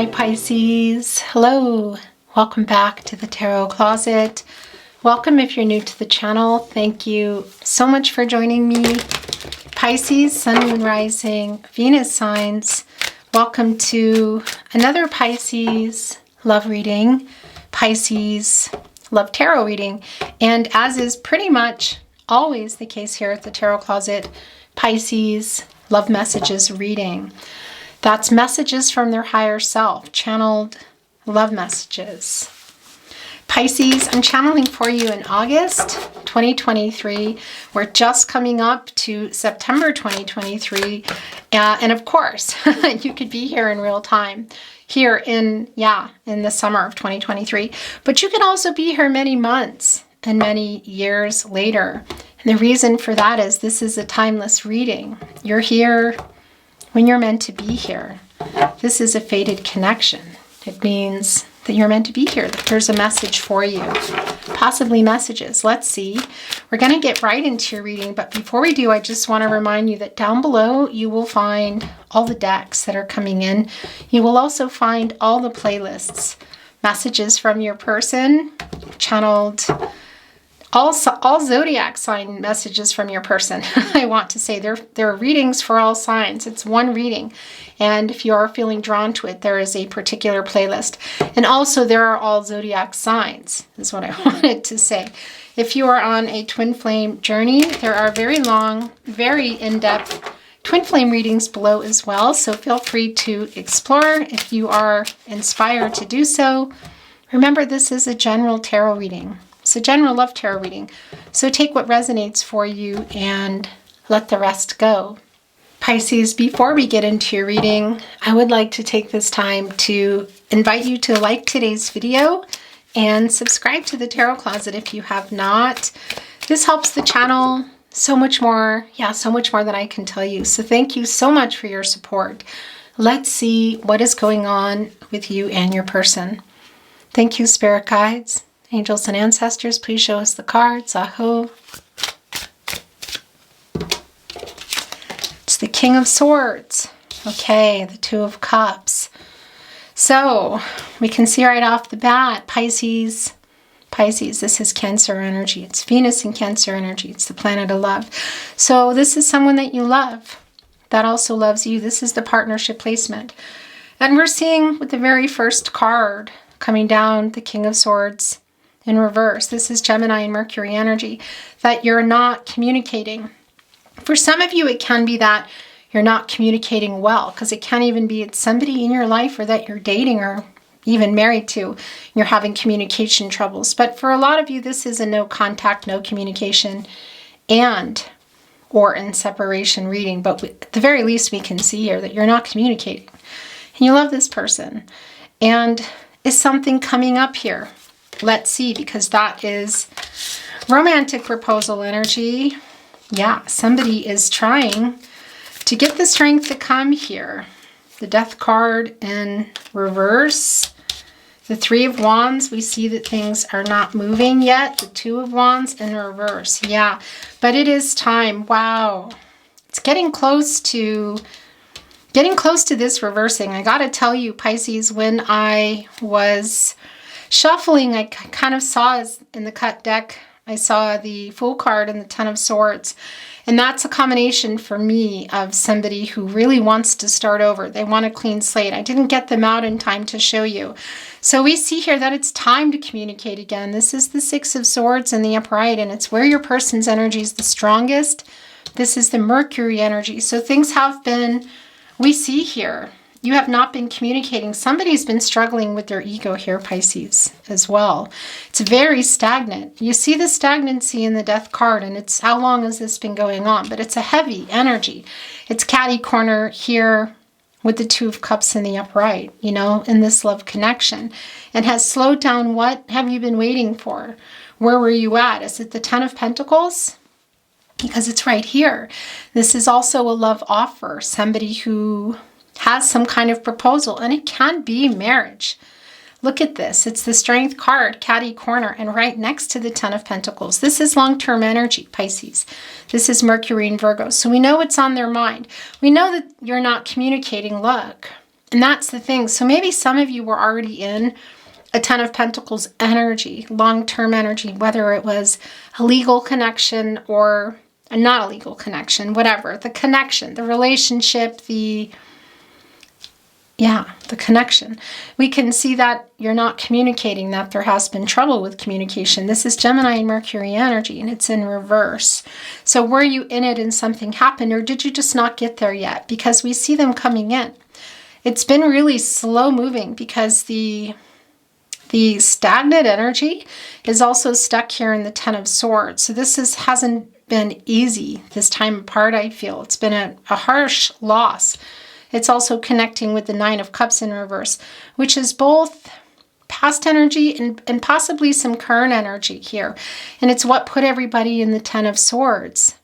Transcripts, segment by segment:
Hi Pisces, hello, welcome back to the Tarot Closet. Welcome if you're new to the channel. Thank you so much for joining me. Pisces, Sun, Moon, Rising, Venus signs. Welcome to another Pisces love reading, Pisces love tarot reading. And as is pretty much always the case here at the Tarot Closet, Pisces love messages reading. That's messages from their higher self, channeled love messages. Pisces, I'm channeling for you in August 2023. We're just coming up to September 2023. And of course, you could be here in real time, here in the summer of 2023. But you can also be here many months and many years later. And the reason for that is this is a timeless reading. You're here when you're meant to be here. This is a fated connection. It means that you're meant to be here, that there's a message for you, possibly messages. Let's see. We're going to get right into your reading, but before we do, I just want to remind you that down below you will find all the decks that are coming in. You will also find all the playlists, messages from your person, channeled, all zodiac sign messages from your person. I want to say there are readings for all signs. It's one reading. And if you are feeling drawn to it, there is a particular playlist. And also there are all zodiac signs, is what I wanted to say. If you are on a twin flame journey, there are very long, very in-depth twin flame readings below as well. So feel free to explore if you are inspired to do so. Remember, this is a general tarot reading. It's a general love tarot reading. So take what resonates for you and let the rest go. Pisces, before we get into your reading, I would like to take this time to invite you to like today's video and subscribe to the Tarot Closet if you have not. This helps the channel so much more. So much more than I can tell you. So thank you so much for your support. Let's see what is going on with you and your person. Thank you, spirit guides. Angels and ancestors, please show us the cards. Aho. It's the King of Swords. Okay, the Two of Cups. So we can see right off the bat, Pisces, this is Cancer energy. It's Venus in Cancer energy. It's the planet of love. So this is someone that you love that also loves you. This is the partnership placement. And we're seeing with the very first card coming down, the King of Swords, in reverse. This is Gemini and Mercury energy, that you're not communicating. For some of you, it can be that you're not communicating well, because it can even be it's somebody in your life or that you're dating or even married to, and you're having communication troubles. But for a lot of you, this is a no contact, no communication, or in separation reading. But at the very least, we can see here that you're not communicating. And you love this person. And is something coming up here? Let's see, because that is romantic proposal energy. Yeah, somebody is trying to get the strength to come here. The Death card in reverse. The Three of Wands, we see that things are not moving yet. The Two of Wands in reverse. Yeah, but it is time. Wow. It's getting close to this reversing. I got to tell you, Pisces, when I was shuffling, I kind of saw in the cut deck, I saw the Fool card and the Ten of Swords. And that's a combination for me of somebody who really wants to start over. They want a clean slate. I didn't get them out in time to show you. So we see here that it's time to communicate again. This is the Six of Swords in the upright, and it's where your person's energy is the strongest. This is the Mercury energy. So things have been, we see here, you have not been communicating. Somebody's been struggling with their ego here, Pisces, as well. It's very stagnant. You see the stagnancy in the Death card, and it's how long has this been going on? But it's a heavy energy. It's catty corner here with the Two of Cups in the upright, in this love connection. And has slowed down. What have you been waiting for? Where were you at? Is it the Ten of Pentacles? Because it's right here. This is also a love offer. Somebody who has some kind of proposal, and it can be marriage. Look at this. It's the Strength card, catty corner, and right next to the Ten of Pentacles. This is long-term energy, Pisces. This is Mercury and Virgo. So we know it's on their mind. We know that you're not communicating. Look, And that's the thing. So maybe some of you were already in a Ten of Pentacles energy, long-term energy, whether it was a legal connection or a not a legal connection, whatever. The connection, the relationship, the connection. We can see that you're not communicating, that there has been trouble with communication. This is Gemini and Mercury energy, and it's in reverse. So were you in it and something happened, or did you just not get there yet? Because we see them coming in. It's been really slow moving because the stagnant energy is also stuck here in the Ten of Swords. So this hasn't been easy this time apart, I feel. It's been a harsh loss. It's also connecting with the Nine of Cups in reverse, which is both past energy and possibly some current energy here. And it's what put everybody in the Ten of Swords.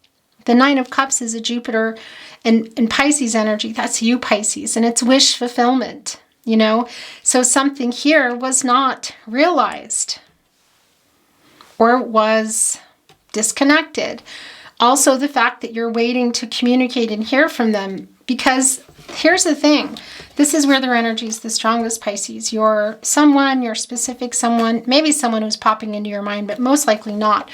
The Nine of Cups is a Jupiter and Pisces energy. That's you, Pisces. And it's wish fulfillment, you know. So something here was not realized or was disconnected. Also, the fact that you're waiting to communicate and hear from them, because here's the thing. This is where their energy is the strongest, Pisces. You're someone, your specific someone, maybe someone who's popping into your mind, but most likely not.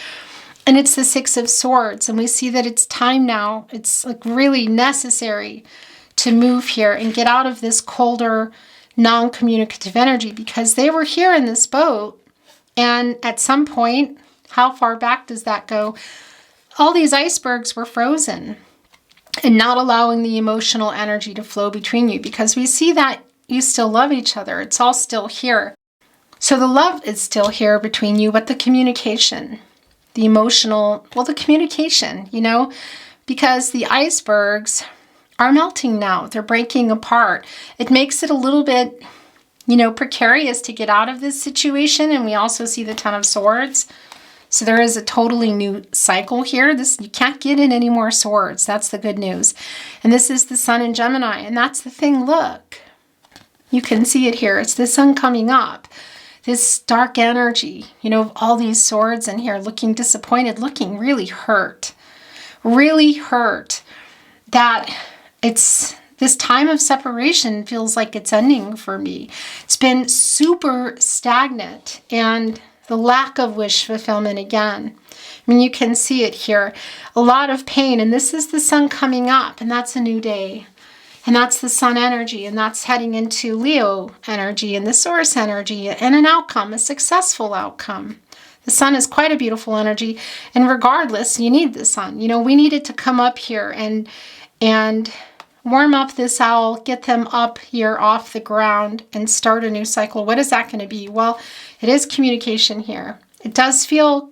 And it's the Six of Swords. And we see that it's time now. It's like really necessary to move here and get out of this colder, non-communicative energy, because they were here in this boat. And at some point, how far back does that go? All these icebergs were frozen and not allowing the emotional energy to flow between you, because we see that you still love each other. It's all still here. So the love is still here between you, but the communication, the emotional, well, the communication, you know, because the icebergs are melting now. They're breaking apart. It makes it a little bit, you know, precarious to get out of this situation. And we also see the Ten of Swords. So there is a totally new cycle here. You can't get in any more swords. That's the good news. And this is the Sun in Gemini. And that's the thing. Look, you can see it here. It's the Sun coming up. This dark energy, you know, of all these swords in here, looking disappointed, looking really hurt. Really hurt that it's this time of separation feels like it's ending for me. It's been super stagnant, and the lack of wish fulfillment again. I mean, you can see it here. A lot of pain. And this is the Sun coming up. And that's a new day. And that's the Sun energy. And that's heading into Leo energy and the Source energy. And an outcome, a successful outcome. The Sun is quite a beautiful energy. And regardless, you need the Sun. You know, we needed to come up here and warm up this owl, get them up here off the ground and start a new cycle. What is that going to be? Well, it is communication here. It does feel,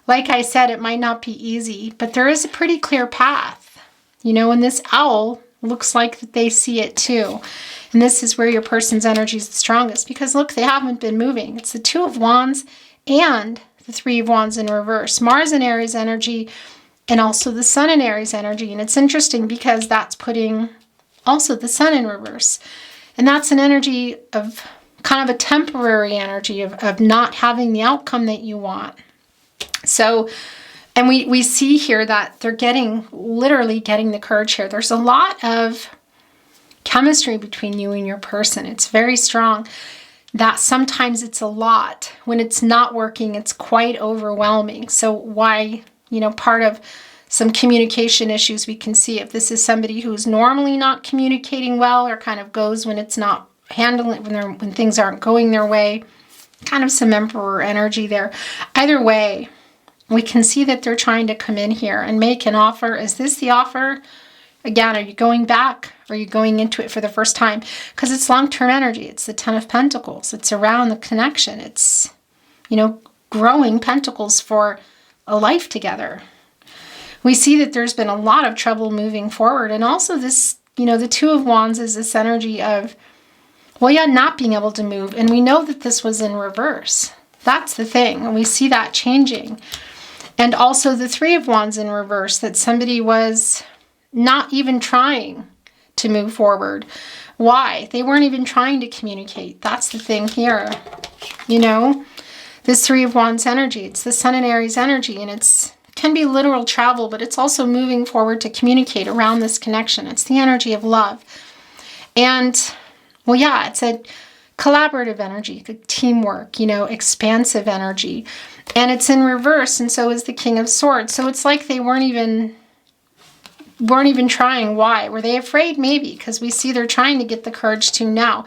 like I said, it might not be easy, but there is a pretty clear path. You know, and this owl looks like that they see it too. And this is where your person's energy is the strongest, because look, they haven't been moving. It's the Two of Wands and the Three of Wands in reverse. Mars in Aries energy, and also the Sun in Aries energy. And it's interesting because that's putting also the Sun in reverse. And that's an energy of kind of a temporary energy of not having the outcome that you want. So, and we see here that they're literally getting the courage here. There's a lot of chemistry between you and your person. It's very strong. That sometimes it's a lot. When it's not working, it's quite overwhelming. So why, you know, part of some communication issues we can see, if this is somebody who's normally not communicating well, or kind of goes when it's not handling, when things aren't going their way, kind of some Emperor energy there. Either way, we can see that they're trying to come in here and make an offer. Is this the offer? Again, are you going back? Or are you going into it for the first time? Because it's long-term energy. It's the Ten of Pentacles. It's around the connection. It's, you know, growing pentacles for a life together. We see that there's been a lot of trouble moving forward. And also this, you know, the Two of Wands is this energy of, well, yeah, not being able to move. And we know that this was in reverse. That's the thing. And we see that changing. And also the Three of Wands in reverse, that somebody was not even trying to move forward. Why? They weren't even trying to communicate. That's the thing here. You know, this Three of Wands energy, it's the Sun in Aries energy, and it can be literal travel, but it's also moving forward to communicate around this connection. It's the energy of love. And Well, yeah, it's a collaborative energy, teamwork, expansive energy. And it's in reverse, and so is the King of Swords. So it's like they weren't even trying. Why? Were they afraid? Maybe, because we see they're trying to get the courage to now.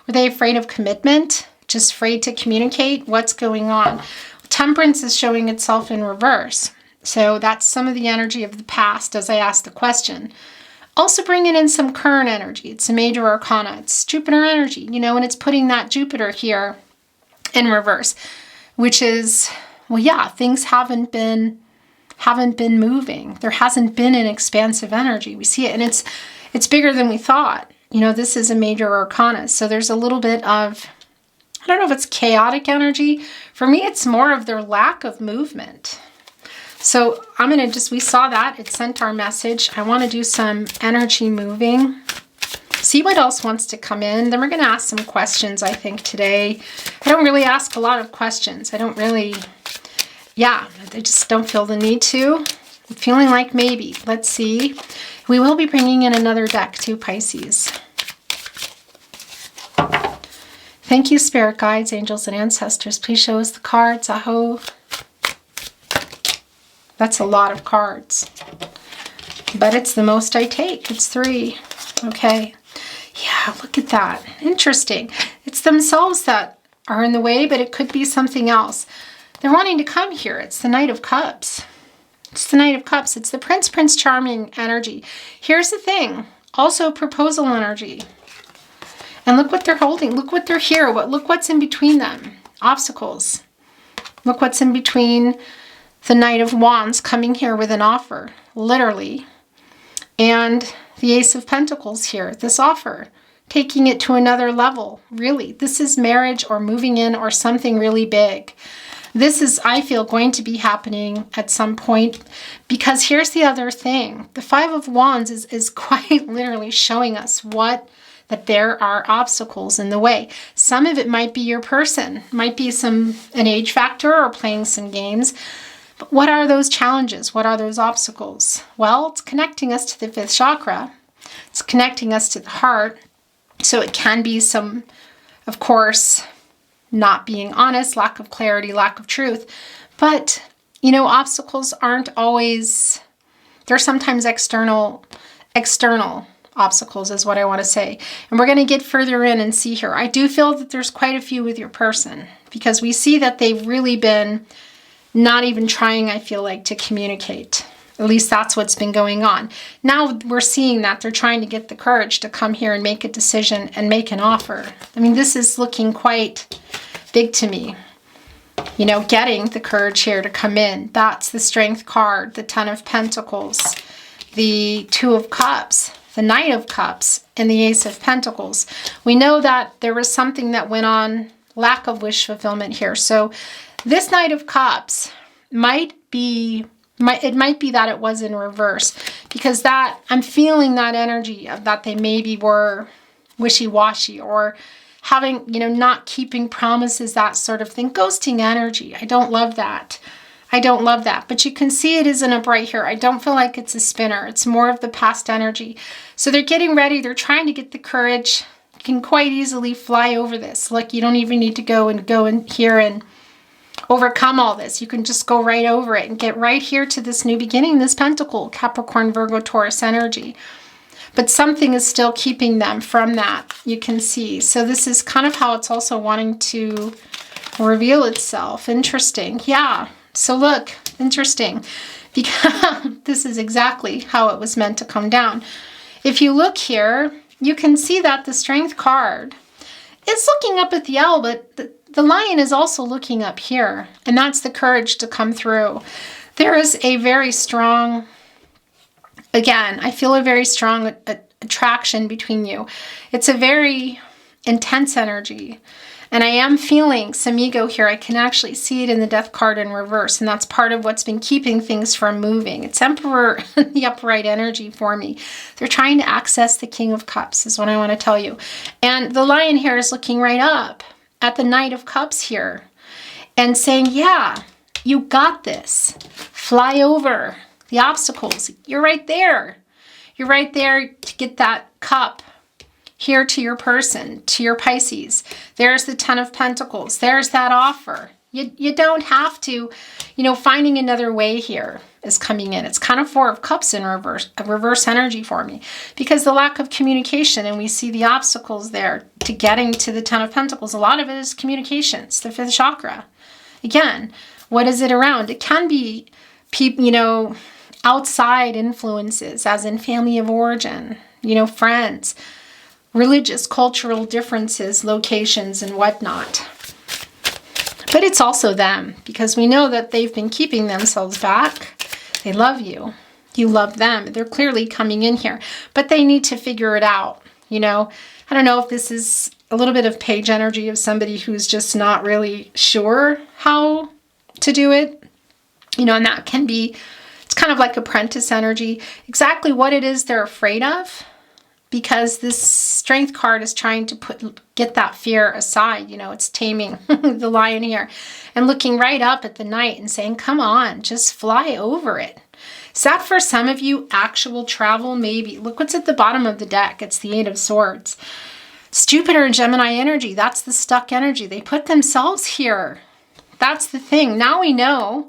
Were they afraid of commitment? Just afraid to communicate? What's going on? Temperance is showing itself in reverse. So that's some of the energy of the past as I asked the question. Also bringing in some current energy. It's a major arcana. It's Jupiter energy, and it's putting that Jupiter here in reverse, which is, well, yeah, things haven't been moving. There hasn't been an expansive energy. We see it, and it's bigger than we thought. This is a major arcana. So there's a little bit of, I don't know if it's chaotic energy. For me, it's more of their lack of movement. So I'm going to we saw that. It sent our message. I want to do some energy moving. See what else wants to come in. Then we're going to ask some questions, I think, today. I don't really ask a lot of questions. I just don't feel the need to. I'm feeling like maybe. Let's see. We will be bringing in another deck too, Pisces. Thank you, spirit guides, angels, and ancestors. Please show us the cards. Aho. That's a lot of cards. But it's the most I take. It's 3. Okay. Yeah, look at that. Interesting. It's themselves that are in the way, but it could be something else. They're wanting to come here. It's the Knight of Cups. It's the Knight of Cups. It's the Prince Charming energy. Here's the thing. Also proposal energy. And look what they're holding. Look what they're here. Look what's in between them. Obstacles. Look what's in between the Knight of Wands coming here with an offer. Literally. And the Ace of Pentacles here. This offer. Taking it to another level. Really. This is marriage or moving in or something really big. This is, I feel, going to be happening at some point, because here's the other thing. The Five of Wands is quite literally showing us that there are obstacles in the way. Some of it might be your person, might be an age factor or playing some games. But what are those challenges? What are those obstacles? Well, it's connecting us to the 5th chakra. It's connecting us to the heart. So it can be some, of course, not being honest, lack of clarity, lack of truth. But, obstacles aren't always, they're sometimes external obstacles is what I want to say. And we're going to get further in and see here. I do feel that there's quite a few with your person, because we see that they've really been not even trying, I feel like, to communicate. At least that's what's been going on. Now we're seeing that they're trying to get the courage to come here and make a decision and make an offer. I mean, this is looking quite big to me. Getting the courage here to come in. That's the Strength card, the 10 of Pentacles, the 2 of Cups, the Knight of Cups, and the Ace of Pentacles. We know that there was something that went on, lack of wish fulfillment here. So this Knight of Cups might be that it was in reverse, because that I'm feeling that energy of that they maybe were wishy-washy or having, not keeping promises, that sort of thing. Ghosting energy. I don't love that. But you can see it isn't a bright here. I don't feel like it's a spinner. It's more of the past energy. So they're getting ready. They're trying to get the courage. You can quite easily fly over this. Like, you don't even need to go in here and overcome all this. You can just go right over it and get right here to this new beginning, this Pentacle, Capricorn, Virgo, Taurus energy. But something is still keeping them from that, you can see. So this is kind of how it's also wanting to reveal itself. Interesting. Yeah. So look, interesting. Because this is exactly how it was meant to come down. If you look here, you can see that the Strength card is looking up at the L, but the Lion is also looking up here. And that's the courage to come through. There is a very strong, again, I feel a very strong attraction between you. It's a very intense energy. And I am feeling some ego here. I can actually see it in the Death card in reverse. And that's part of what's been keeping things from moving. It's Emperor, the upright energy for me. They're trying to access the King of Cups is what I want to tell you. And the Lion here is looking right up at the Knight of Cups here and saying, yeah, you got this. Fly over the obstacles. You're right there. You're right there to get that cup here to your person, to your Pisces. There's the Ten of Pentacles. There's that offer. You don't have to, finding another way here is coming in. It's kind of Four of Cups in reverse, a reverse energy for me, because the lack of communication, and we see the obstacles there to getting to the Ten of Pentacles. A lot of it is communications, the fifth chakra. Again, what is it around? It can be people, outside influences, as in family of origin, friends, religious, cultural differences, locations, and whatnot. But it's also them, because we know that they've been keeping themselves back. They love you. You love them. They're clearly coming in here, but they need to figure it out. I don't know if this is a little bit of page energy of somebody who's just not really sure how to do it. And that can be, it's kind of like apprentice energy, exactly what it is they're afraid of. Because this Strength card is trying to get that fear aside. It's taming the lion here and looking right up at the Knight and saying, come on, just fly over it. Is that for some of you actual travel? Maybe. Look what's at the bottom of the deck. It's the Eight of Swords. It's Jupiter and Gemini energy. That's the stuck energy. They put themselves here. That's the thing. Now we know.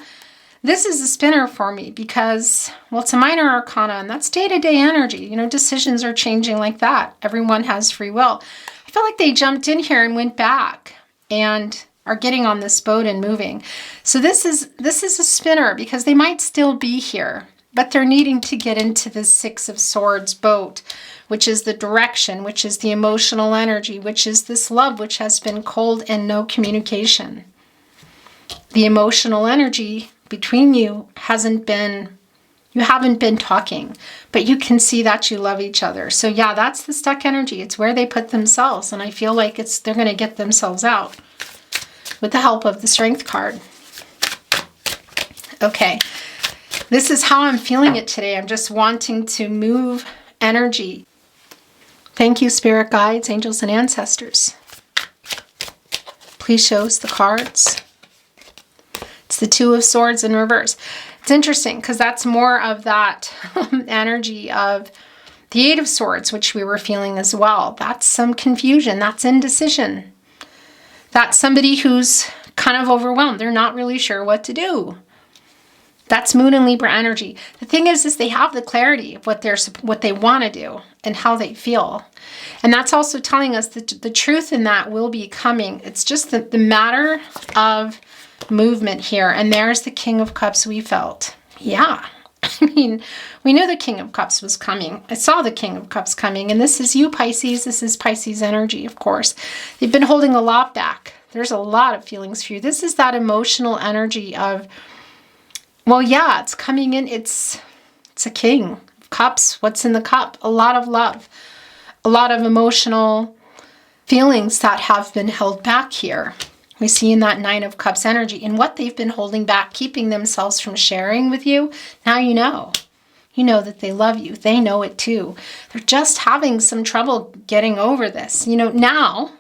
This is a spinner for me because, it's a minor arcana, and that's day-to-day energy. Decisions are changing like that. Everyone has free will. I feel like they jumped in here and went back and are getting on this boat and moving. So this is a spinner because they might still be here, but they're needing to get into this Six of Swords boat, which is the direction, which is the emotional energy, which is this love, which has been cold and no communication. The emotional energy between you you haven't been talking, but you can see that you love each other. So yeah, that's the stuck energy. It's where they put themselves. And I feel like they're going to get themselves out with the help of the Strength card. Okay. This is how I'm feeling it today. I'm just wanting to move energy. Thank you, spirit guides, angels, and ancestors. Please show us the cards. It's the Two of Swords in reverse. It's interesting because that's more of that energy of the Eight of Swords, which we were feeling as well. That's some confusion. That's indecision. That's somebody who's kind of overwhelmed. They're not really sure what to do. That's Moon and Libra energy. The thing is they have the clarity of what they want to do and how they feel. And that's also telling us that the truth in that will be coming. It's just the matter of movement here. And there's the King of Cups we felt. Yeah. I mean, we knew the King of Cups was coming. I saw the King of Cups coming. And this is you, Pisces. This is Pisces energy, of course. They've been holding a lot back. There's a lot of feelings for you. This is that emotional energy of, yeah, it's coming in. It's a King of Cups. What's in the cup? A lot of love. A lot of emotional feelings that have been held back here. We see in that Nine of Cups energy and what they've been holding back, keeping themselves from sharing with you. Now you know. You know that they love you. They know it too. They're just having some trouble getting over this. Now,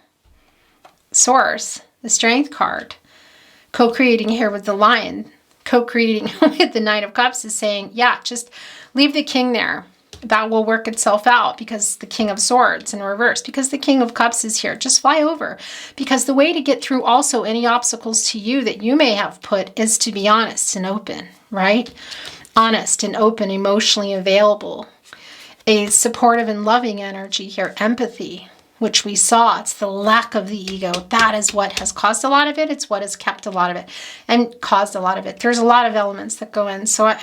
Source, the Strength card, co-creating here with the Lion, co-creating with the Knight of Cups is saying, yeah, just leave the King there. That will work itself out because the King of Swords in reverse, because the King of Cups is here. Just fly over. Because the way to get through also any obstacles to you that you may have put is to be honest and open, right? Honest and open, emotionally available. A supportive and loving energy here, empathy, which we saw. It's the lack of the ego. That is what has caused a lot of it. It's what has kept a lot of it and caused a lot of it. There's a lot of elements that go in. So,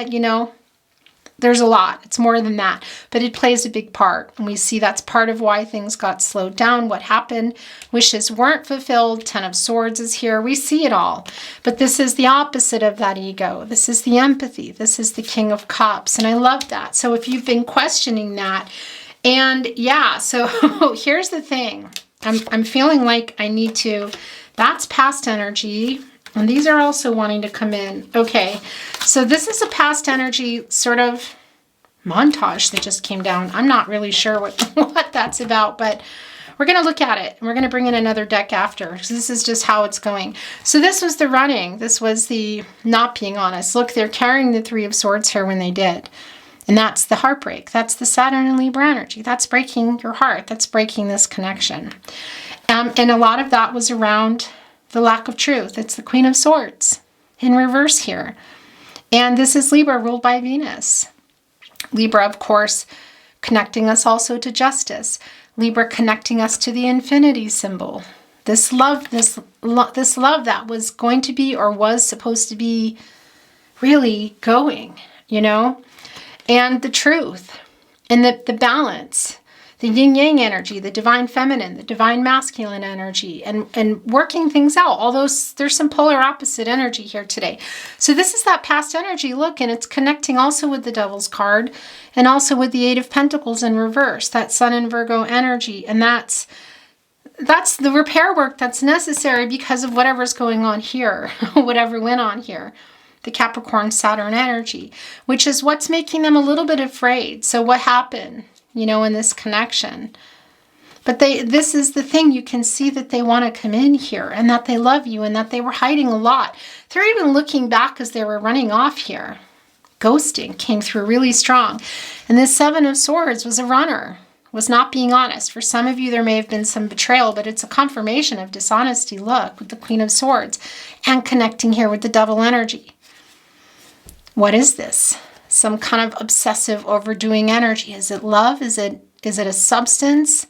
there's a lot. It's more than that. But it plays a big part. And we see that's part of why things got slowed down. What happened? Wishes weren't fulfilled. Ten of Swords is here. We see it all. But this is the opposite of that ego. This is the empathy. This is the King of Cups. And I love that. So if you've been questioning that, and yeah, so here's the thing. I'm feeling like I need to, that's past energy. And these are also wanting to come in. Okay, so this is a past energy sort of montage that just came down. I'm not really sure what that's about, but we're going to look at it. And we're going to bring in another deck after. So this is just how it's going. So this was the running. This was the not being honest. Look, they're carrying the Three of Swords here when they did. And that's the heartbreak. That's the Saturn and Libra energy. That's breaking your heart. That's breaking this connection. And a lot of that was around the lack of truth. It's the Queen of Swords in reverse here. And this is Libra ruled by Venus. Libra, of course, connecting us also to justice. Libra connecting us to the infinity symbol. This love that was going to be or was supposed to be really going, and the truth and the balance, the yin-yang energy, the divine feminine, the divine masculine energy, and working things out. Although there's some polar opposite energy here today. So this is that past energy, look, and it's connecting also with the Devil's card and also with the Eight of Pentacles in reverse, that Sun and Virgo energy. And that's the repair work that's necessary because of whatever's going on here, whatever went on here. The Capricorn Saturn energy, which is what's making them a little bit afraid. So what happened, in this connection? But this is the thing, you can see that they want to come in here and that they love you and that they were hiding a lot. They're even looking back as they were running off here. Ghosting came through really strong. And this Seven of Swords was a runner, was not being honest. For some of you, there may have been some betrayal, but it's a confirmation of dishonesty. Look, with the Queen of Swords and connecting here with the Devil energy. What is this? Some kind of obsessive overdoing energy. Is it love? Is it a substance?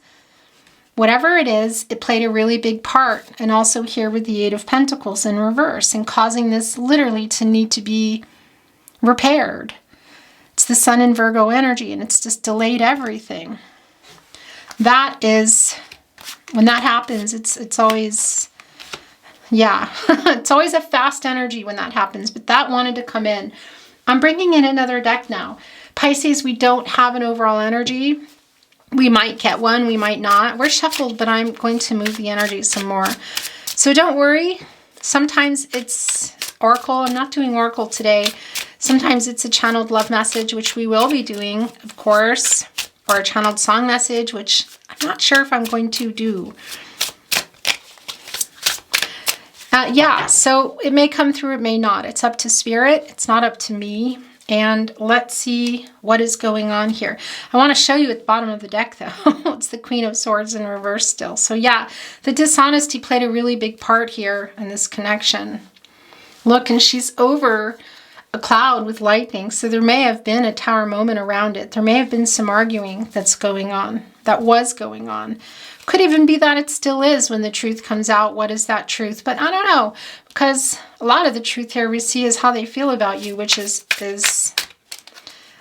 Whatever it is, it played a really big part. And also here with the Eight of Pentacles in reverse and causing this literally to need to be repaired. It's the Sun in Virgo energy and it's just delayed everything. That is, when that happens, it's always, it's always a fast energy when that happens, but that wanted to come in. I'm bringing in another deck now. Pisces, we don't have an overall energy. We might get one, we might not. We're shuffled, but I'm going to move the energy some more. So don't worry. Sometimes it's Oracle. I'm not doing Oracle today. Sometimes it's a channeled love message, which we will be doing, of course, or a channeled song message, which I'm not sure if I'm going to do. So it may come through, it may not. It's up to Spirit. It's not up to me. And let's see what is going on here. I want to show you at the bottom of the deck, though. It's the Queen of Swords in reverse still. So the dishonesty played a really big part here in this connection. Look, and she's over a cloud with lightning. So there may have been a tower moment around it. There may have been some arguing that's going on, that was going on. Could even be that it still is when the truth comes out. What is that truth? But I don't know, because a lot of the truth here we see is how they feel about you, which is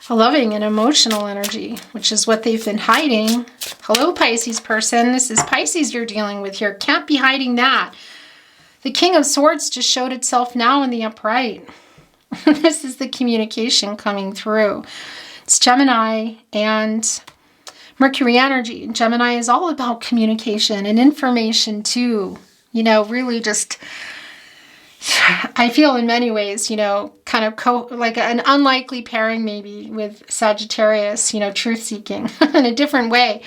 a loving and emotional energy, which is what they've been hiding. Hello, Pisces person. This is Pisces you're dealing with here. Can't be hiding that. The King of Swords just showed itself now in the upright. This is the communication coming through. It's Gemini and Mercury energy. Gemini is all about communication and information too. Really just, I feel in many ways, kind of like an unlikely pairing maybe with Sagittarius, truth seeking in a different way.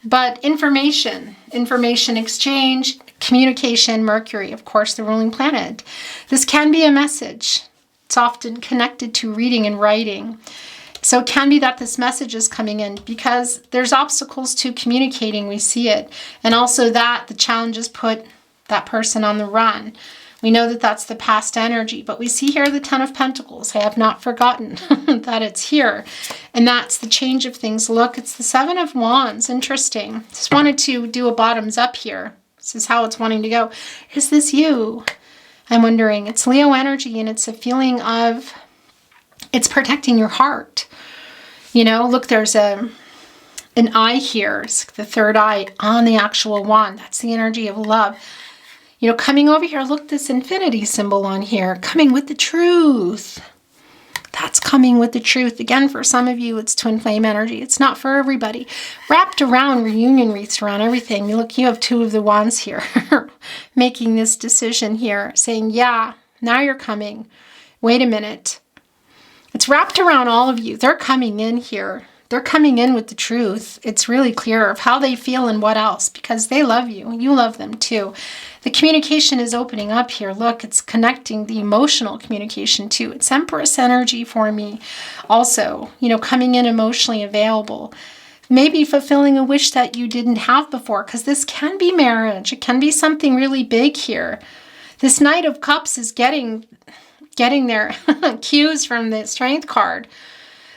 But information exchange, communication, Mercury, of course, the ruling planet. This can be a message. It's often connected to reading and writing. So it can be that this message is coming in because there's obstacles to communicating. We see it. And also that the challenges put that person on the run. We know that that's the past energy, but we see here the Ten of Pentacles. I have not forgotten that it's here. And that's the change of things. Look, it's the Seven of Wands. Interesting. Just wanted to do a bottoms up here. This is how it's wanting to go. Is this you? I'm wondering. It's Leo energy and it's a feeling of, it's protecting your heart. Look, there's an eye here. It's the third eye on the actual wand. That's the energy of love. Coming over here, look, this infinity symbol on here, coming with the truth. That's coming with the truth. Again, for some of you, it's twin flame energy. It's not for everybody. Wrapped around, reunion wreaths around everything. Look, you have two of the wands here, making this decision here, saying, yeah, now you're coming. Wait a minute. It's wrapped around all of you. They're coming in here they're coming in with the truth. It's really clear of how they feel and what else, because they love you. You love them too. The communication is opening up here. Look, it's connecting the emotional communication too. It's Empress energy for me. Also, you know, coming in emotionally available. Maybe fulfilling a wish that you didn't have before, because this can be marriage. It can be something really big here. This Knight of Cups is getting their cues from the Strength card,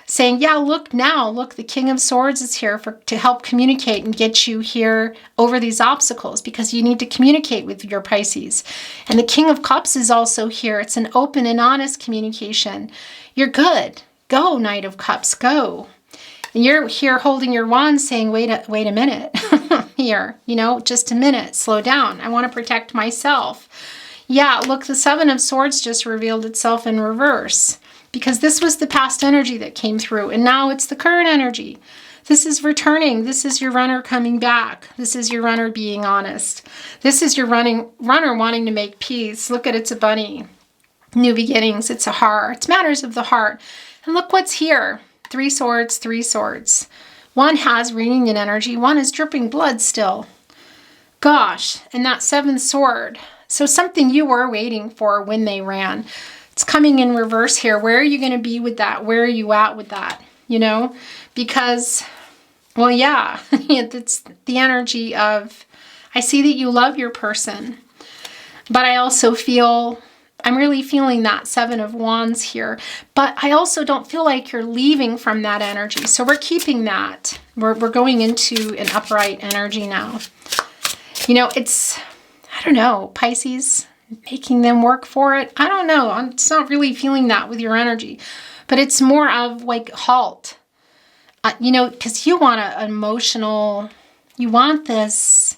saying, yeah, look now, look, the King of Swords is here to help communicate and get you here over these obstacles, because you need to communicate with your Pisces. And the King of Cups is also here. It's an open and honest communication. You're good. Go, Knight of Cups, go. And you're here holding your wand saying, wait a minute here, you know, just a minute, slow down. I want to protect myself. Yeah, look, the Seven of Swords just revealed itself in reverse, because this was the past energy that came through, and now it's the current energy. This is returning. This is your runner coming back. This is your runner being honest. This is your runner wanting to make peace. Look at it's a bunny. New beginnings. It's a heart. It's matters of the heart. And look what's here. 3 swords, 3 swords. One has reunion energy. One is dripping blood still. Gosh, and that 7th sword. So something you were waiting for when they ran. It's coming in reverse here. Where are you going to be with that? Where are you at with that? You know, because, well, yeah, it's the energy of, I see that you love your person, but I also feel, I'm really feeling that 7 of Wands here, but I also don't feel like you're leaving from that energy. So we're keeping that. We're going into an upright energy now. You know, it's, I don't know, Pisces, making them work for it. I don't know. I'm just not really feeling that with your energy, but it's more of like halt, you know, because you want an emotional, you want this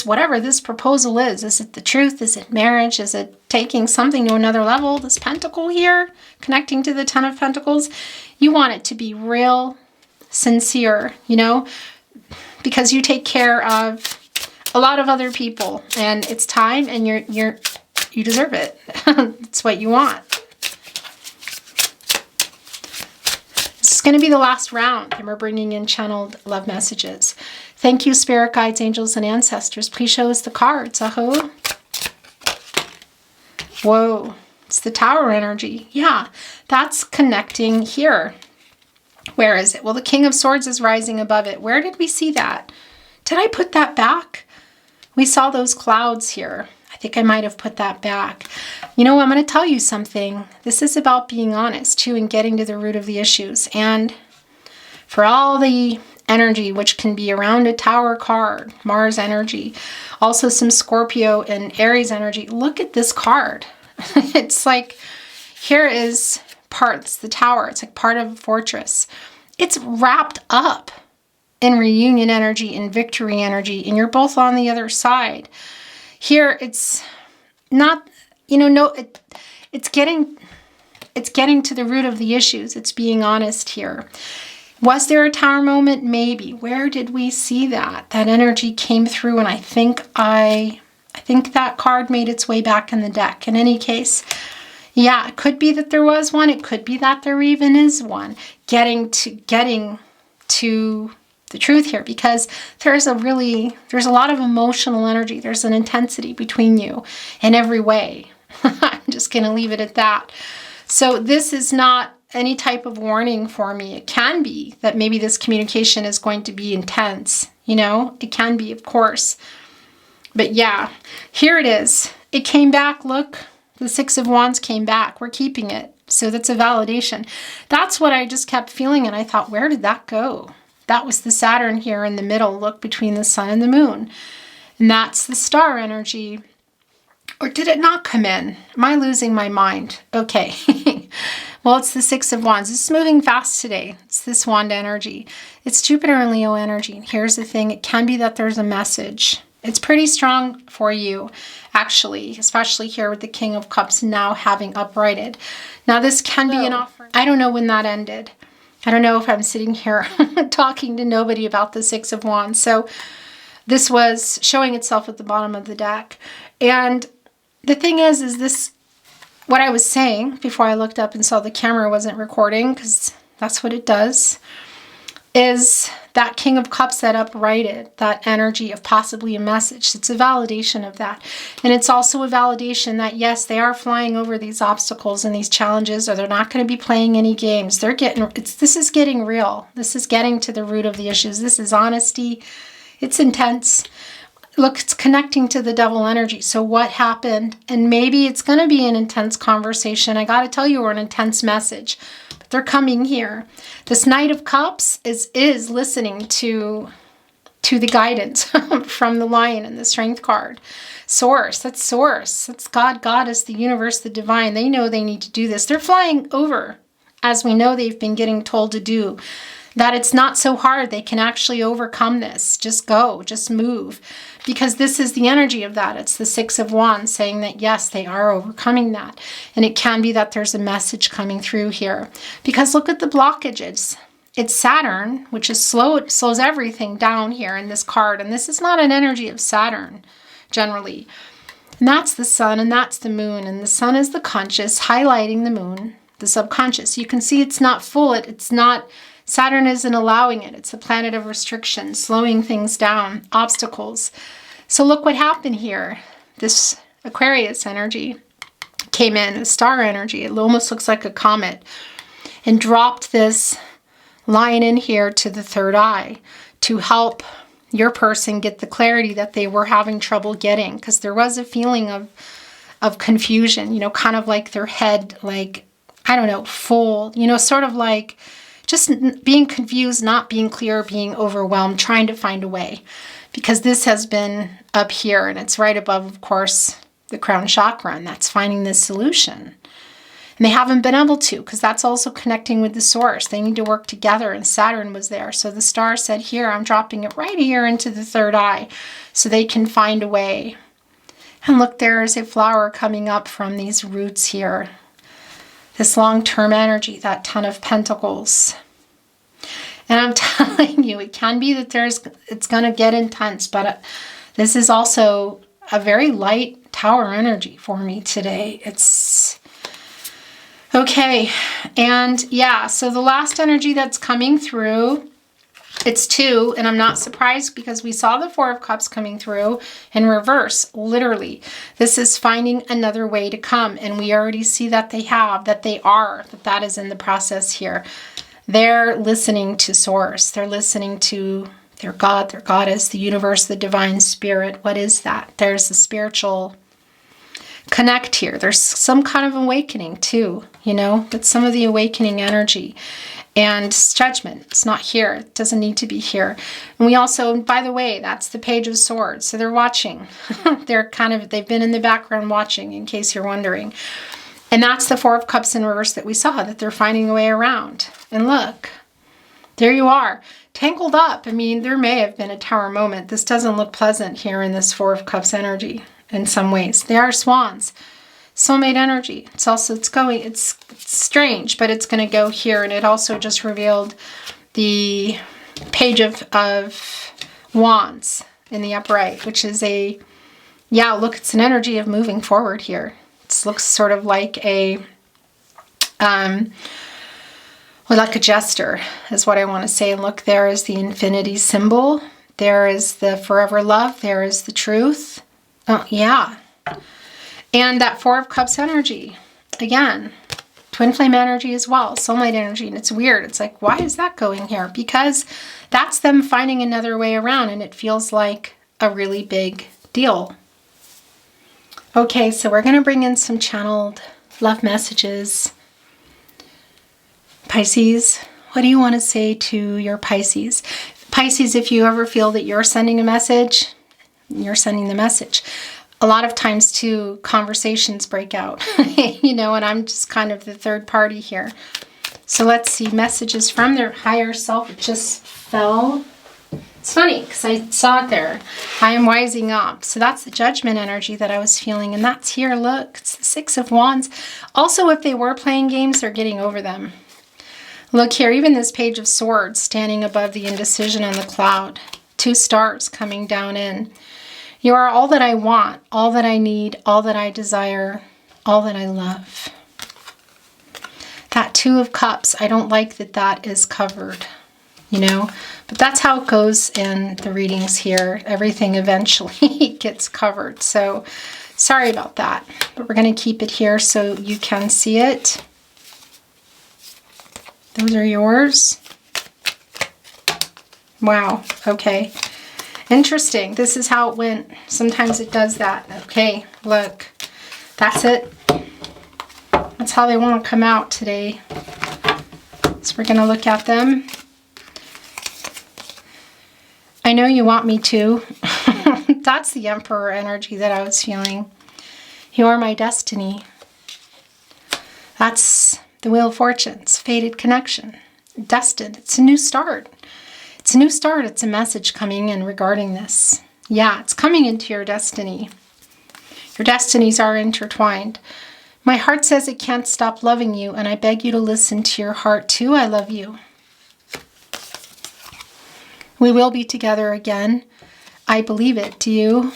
whatever this proposal is. Is it the truth? Is it marriage? Is it taking something to another level? This pentacle here, connecting to the 10 of Pentacles, you want it to be real, sincere, you know, because you take care of a lot of other people, and it's time, and you deserve it. It's what you want. This is going to be the last round, and we're bringing in channeled love messages. Thank you, spirit guides, angels, and ancestors. Please show us the cards. Aho. Whoa, it's the Tower energy. Yeah, that's connecting here. Where is it? Well, the King of Swords is rising above it. Where did we see that? Did I put that back? We saw those clouds here. I think I might have put that back. You know, I'm going to tell you something. This is about being honest too and getting to the root of the issues. And for all the energy, which can be around a Tower card, Mars energy, also some Scorpio and Aries energy, look at this card. It's like, here is parts, the Tower. It's like part of a fortress. It's wrapped up in reunion energy and victory energy, and you're both on the other side. Here, it's not, you know, no, it's getting to the root of the issues. It's being honest here. Was there a Tower moment? Maybe. Where did we see that? That energy came through, and I think that card made its way back in the deck. In any case, yeah, it could be that there was one. It could be that there even is one. Getting to the truth here, because there's a lot of emotional energy. There's an intensity between you in every way. I'm just going to leave it at that. So this is not any type of warning for me. It can be that maybe this communication is going to be intense. You know, it can be, of course. But yeah, here it is. It came back. Look, the 6 of Wands came back. We're keeping it. So that's a validation. That's what I just kept feeling. And I thought, where did that go? That was the Saturn here in the middle. Look, between the sun and the moon. And that's the star energy. Or did it not come in? Am I losing my mind? Okay. Well, it's the 6 of Wands. It's moving fast today. It's this wand energy. It's Jupiter and Leo energy. And here's the thing. It can be that there's a message. It's pretty strong for you, actually, especially here with the King of Cups now having uprighted. Now, this can be an offer. I don't know when that ended. I don't know if I'm sitting here talking to nobody about the 6 of Wands. So this was showing itself at the bottom of the deck. And the thing is this, what I was saying before I looked up and saw the camera wasn't recording, because that's what it does. is that King of Cups that uprighted, that energy of possibly a message. It's a validation of that. And it's also a validation that, yes, they are flying over these obstacles and these challenges, or they're not going to be playing any games. This is getting real. This is getting to the root of the issues. This is honesty. It's intense. Look, it's connecting to the devil energy. So what happened? And maybe it's going to be an intense conversation. I got to tell you, or an intense message. But they're coming here. This Knight of Cups is listening to the guidance from the Lion and the Strength card. Source. That's God, Goddess, the universe, the divine. They know they need to do this. They're flying over, as we know they've been getting told to do. That it's not so hard. They can actually overcome this. Just go. Just move. Because this is the energy of that. It's the Six of Wands saying that, yes, they are overcoming that. And it can be that there's a message coming through here. Because look at the blockages. It's Saturn, which is it slows everything down here in this card. And this is not an energy of Saturn, generally. And that's the sun and that's the moon. And the sun is the conscious, highlighting the moon, the subconscious. You can see it's not full. It's not... Saturn isn't allowing it. It's a planet of restriction, slowing things down, obstacles. So look what happened here. This Aquarius energy came in, a star energy. It almost looks like a comet, and dropped this line in here to the third eye to help your person get the clarity that they were having trouble getting, because there was a feeling of confusion, you know, kind of like their head, like, I don't know, full, you know, sort of like just being confused, not being clear, being overwhelmed, trying to find a way. Because this has been up here, and it's right above, of course, the crown chakra, and that's finding this solution. And they haven't been able to, because that's also connecting with the source. They need to work together, and Saturn was there. So the star said, here, I'm dropping it right here into the third eye, so they can find a way. And look, there is a flower coming up from these roots here. This long-term energy, that Ten of Pentacles. And I'm telling you, it can be that it's going to get intense, but this is also a very light Tower energy for me today. It's okay. And yeah, so the last energy that's coming through, it's two, and I'm not surprised because we saw the Four of Cups coming through in reverse, literally. This is finding another way to come, and we already see that that is in the process here. They're listening to Source. They're listening to their God, their Goddess, the universe, the divine spirit. What is that? There's a spiritual connect here. There's some kind of awakening too, you know, but some of the awakening energy. And judgment, it's not here. It doesn't need to be here. And we also, by the way, that's the Page of Swords. So they're watching. They've been in the background watching, in case you're wondering. And that's the Four of Cups in reverse that we saw, that they're finding a way around. And look, there you are, tangled up. I mean, there may have been a Tower moment. This doesn't look pleasant here in this Four of Cups energy in some ways. They are swans. Soulmate energy. It's strange, but it's going to go here. And it also just revealed the Page of Wands in the upright, which is it's an energy of moving forward here. It looks sort of like like a jester is what I want to say. And look, there is the infinity symbol. There is the forever love. There is the truth. Oh, yeah. And that Four of Cups energy, again, twin flame energy as well, soulmate energy. And it's weird. It's like, why is that going here? Because that's them finding another way around, and it feels like a really big deal. Okay, so we're going to bring in some channeled love messages. Pisces, what do you want to say to your Pisces? Pisces, if you ever feel that you're sending a message, you're sending the message. A lot of times, too, conversations break out, you know, and I'm just kind of the third party here. So let's see, messages from their higher self. It just fell. It's funny because I saw it there. I am wising up. So that's the judgment energy that I was feeling. And that's here, look, it's the Six of Wands. Also, if they were playing games, they're getting over them. Look here, even this Page of Swords standing above the indecision on the cloud. Two stars coming down in. You are all that I want, all that I need, all that I desire, all that I love. That Two of Cups, I don't like that is covered. you know. But that's how it goes in the readings here. Everything eventually gets covered. So sorry about that. But we're going to keep it here so you can see it. Those are yours. Wow. Okay. Interesting. This is how it went. Sometimes it does that. Okay. Look. That's it. That's how they want to come out today. So we're going to look at them. I know you want me to. That's the Emperor energy that I was feeling. You are my destiny. That's the Wheel of Fortune's fated connection. Destined. It's a new start. It's a new start. It's a message coming in regarding this. Yeah, it's coming into your destiny. Your destinies are intertwined. My heart says it can't stop loving you, and I beg you to listen to your heart too. I love you. We will be together again. I believe it. Do you?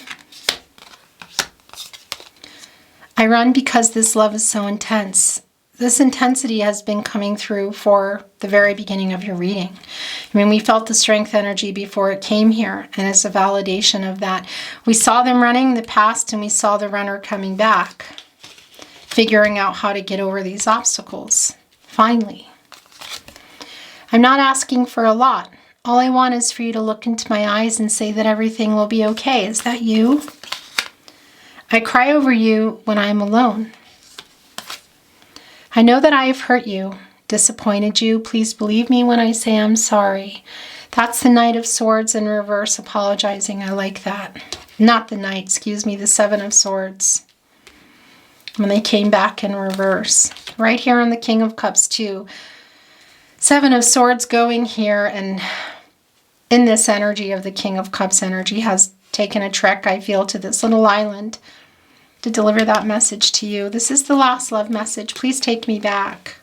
I run because this love is so intense. This intensity has been coming through for the very beginning of your reading. I mean, we felt the strength energy before it came here, and it's a validation of that. We saw them running in the past, and we saw the runner coming back, figuring out how to get over these obstacles, finally. I'm not asking for a lot. All I want is for you to look into my eyes and say that everything will be okay. Is that you? I cry over you when I am alone. I know that I have hurt you, disappointed you. Please believe me when I say I'm sorry. That's the Knight of Swords in reverse, apologizing. I like that. Not the Knight, excuse me, the Seven of Swords. When they came back in reverse. Right here on the King of Cups too. Seven of Swords going here, and in this energy of the King of Cups energy has taken a trek, I feel, to this little island to deliver that message to you. This is the last love message. Please take me back.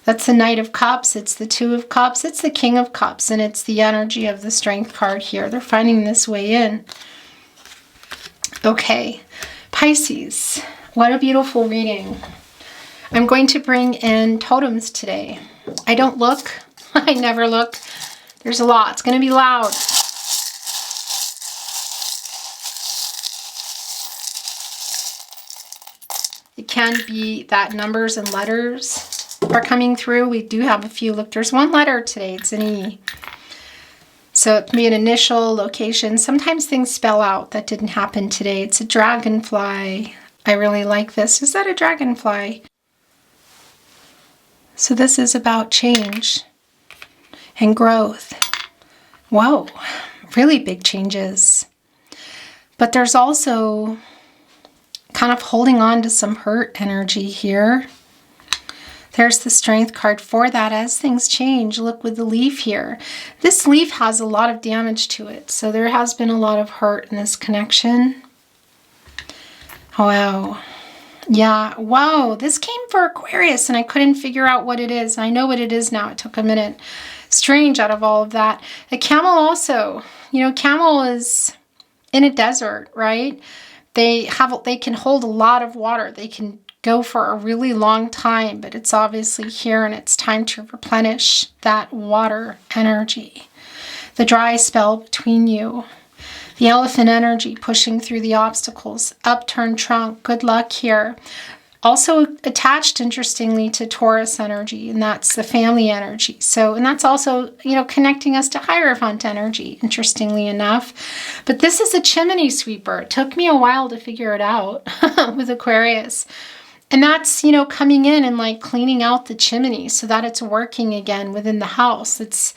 That's the Knight of Cups. It's the Two of Cups. It's the King of Cups. And it's the energy of the Strength card here. They're finding this way in. Okay. Pisces. What a beautiful reading. I'm going to bring in totems today. I don't look. I never look. There's a lot. It's going to be loud. It can be that numbers and letters are coming through. We do have a few. Look, there's one letter today. It's an E. So it can be an initial, location. Sometimes things spell out. That didn't happen today. It's a dragonfly. I really like this. Is that a dragonfly? So this is about change and growth. Whoa, really big changes. But there's also kind of holding on to some hurt energy here. There's the Strength card for that as things change. Look with the leaf here. This leaf has a lot of damage to it. So there has been a lot of hurt in this connection. Wow. Yeah, wow. This came for Aquarius and I couldn't figure out what it is. I know what it is now. It took a minute. Strange out of all of that. A camel also. You know, camel is in a desert, right? They can hold a lot of water. They can go for a really long time, but it's obviously here and it's time to replenish that water energy. The dry spell between you. The elephant energy pushing through the obstacles. Upturned trunk. Good luck here. Also attached, interestingly, to Taurus energy, and that's the family energy. So, and that's also, you know, connecting us to Hierophant energy, interestingly enough. But this is a chimney sweeper. It took me a while to figure it out with Aquarius. And that's, you know, coming in and like cleaning out the chimney so that it's working again within the house. It's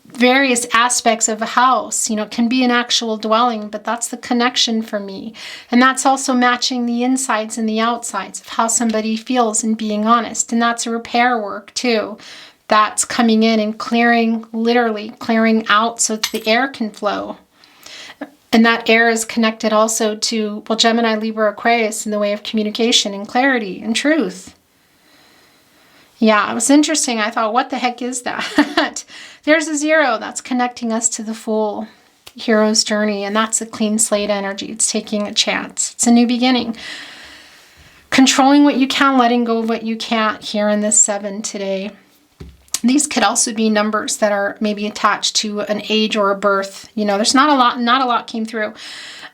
various aspects of a house, you know, it can be an actual dwelling, but that's the connection for me. And that's also matching the insides and the outsides of how somebody feels and being honest. And that's a repair work too. That's coming in and clearing, literally clearing out so that the air can flow. And that air is connected also to, well, Gemini, Libra, Aquarius in the way of communication and clarity and truth. Yeah, it was interesting. I thought, what the heck is that? There's a 0 that's connecting us to the Fool, hero's journey, and that's a clean slate energy. It's taking a chance. It's a new beginning. Controlling what you can, letting go of what you can't here in this 7 today. These could also be numbers that are maybe attached to an age or a birth. You know, there's not a lot came through.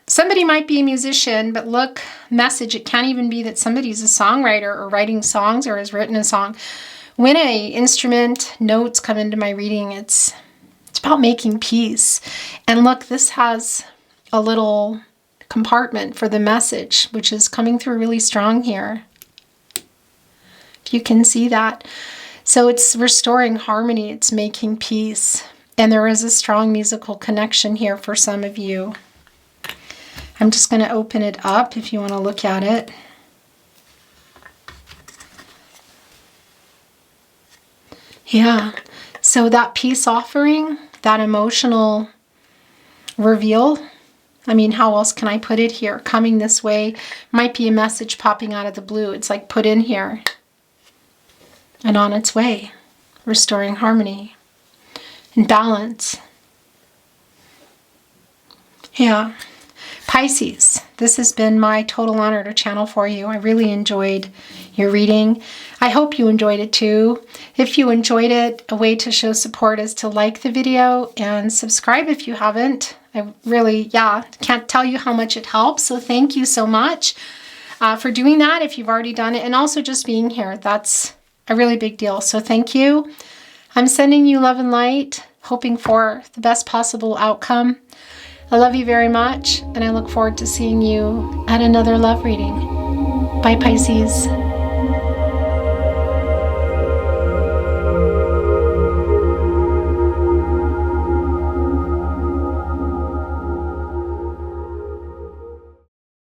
Somebody might be a musician, but look, message, it can't even be that somebody's a songwriter or writing songs or has written a song. When a instrument, notes come into my reading, it's about making peace. And look, this has a little compartment for the message, which is coming through really strong here. If you can see that. So it's restoring harmony, it's making peace. And there is a strong musical connection here for some of you. I'm just going to open it up if you want to look at it. Yeah, so that peace offering, that emotional reveal, I mean, how else can I put it here? Coming this way might be a message popping out of the blue. It's like put in here. And on its way, restoring harmony and balance. Yeah. Pisces, this has been my total honor to channel for you. I really enjoyed your reading. I hope you enjoyed it too. If you enjoyed it, a way to show support is to like the video and subscribe if you haven't. I really, can't tell you how much it helps. So thank you so much for doing that if you've already done it. And also just being here. That's a really big deal. So thank you. I'm sending you love and light, hoping for the best possible outcome. I love you very much, and I look forward to seeing you at another love reading. Bye, Pisces.